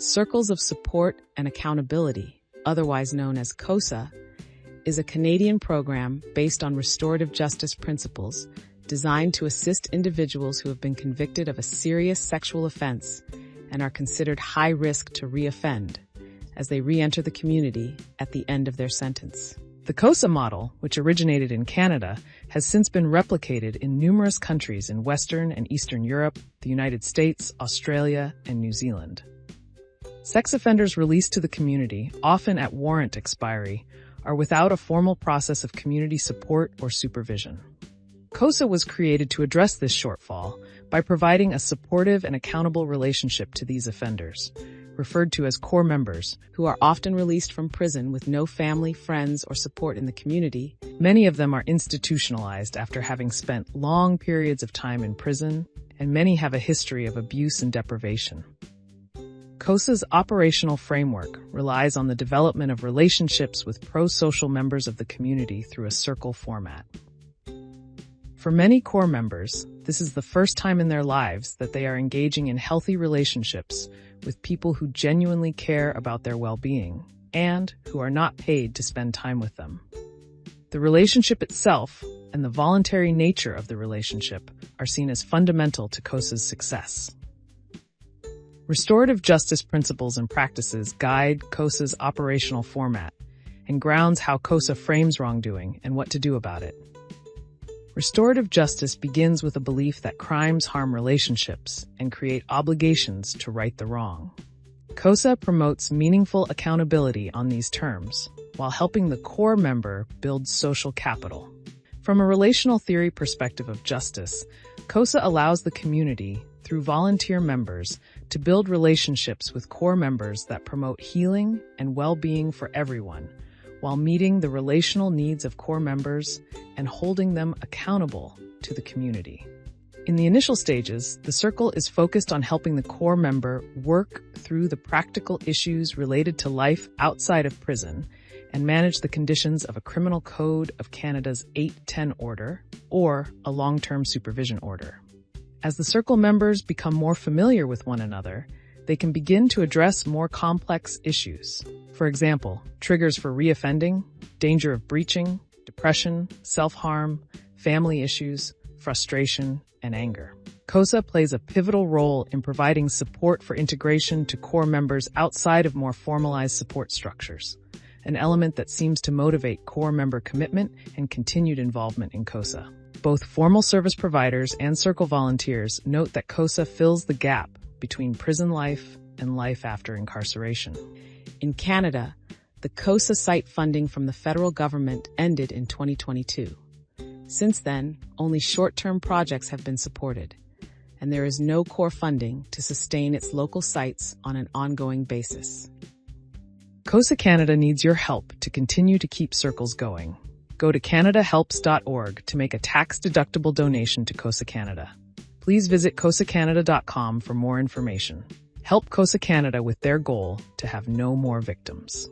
Circles of Support and Accountability, otherwise known as CoSA, is a Canadian program based on restorative justice principles designed to assist individuals who have been convicted of a serious sexual offense and are considered high risk to re-offend as they re-enter the community at the end of their sentence. The CoSA model, which originated in Canada, has since been replicated in numerous countries in Western and Eastern Europe, the United States, Australia, and New Zealand. Sex offenders released to the community, often at warrant expiry, are without a formal process of community support or supervision. CoSA was created to address this shortfall by providing a supportive and accountable relationship to these offenders, referred to as core members, who are often released from prison with no family, friends, or support in the community. Many of them are institutionalized after having spent long periods of time in prison, and many have a history of abuse and deprivation. CoSA's operational framework relies on the development of relationships with pro-social members of the community through a circle format. For many core members, this is the first time in their lives that they are engaging in healthy relationships with people who genuinely care about their well-being and who are not paid to spend time with them. The relationship itself and the voluntary nature of the relationship are seen as fundamental to CoSA's success. Restorative justice principles and practices guide CoSA's operational format and grounds how CoSA frames wrongdoing and what to do about it. Restorative justice begins with a belief that crimes harm relationships and create obligations to right the wrong. CoSA promotes meaningful accountability on these terms, while helping the core member build social capital. From a relational theory perspective of justice, CoSA allows the community, through volunteer members, to build relationships with core members that promote healing and well-being for everyone, while meeting the relational needs of core members and holding them accountable to the community. In the initial stages, the circle is focused on helping the core member work through the practical issues related to life outside of prison and manage the conditions of a Criminal Code of Canada's 810 order or a long-term supervision order. As the circle members become more familiar with one another, they can begin to address more complex issues. For example, triggers for reoffending, danger of breaching, depression, self-harm, family issues, frustration, and anger. CoSA plays a pivotal role in providing support for integration to core members outside of more formalized support structures, an element that seems to motivate core member commitment and continued involvement in CoSA. Both formal service providers and circle volunteers note that CoSA fills the gap between prison life and life after incarceration. In Canada, the CoSA site funding from the federal government ended in 2022. Since then, only short-term projects have been supported, and there is no core funding to sustain its local sites on an ongoing basis. CoSA Canada needs your help to continue to keep circles going. Go to canadahelps.org to make a tax-deductible donation to CoSA Canada. Please visit cosacanada.com for more information. Help CoSA Canada with their goal to have no more victims.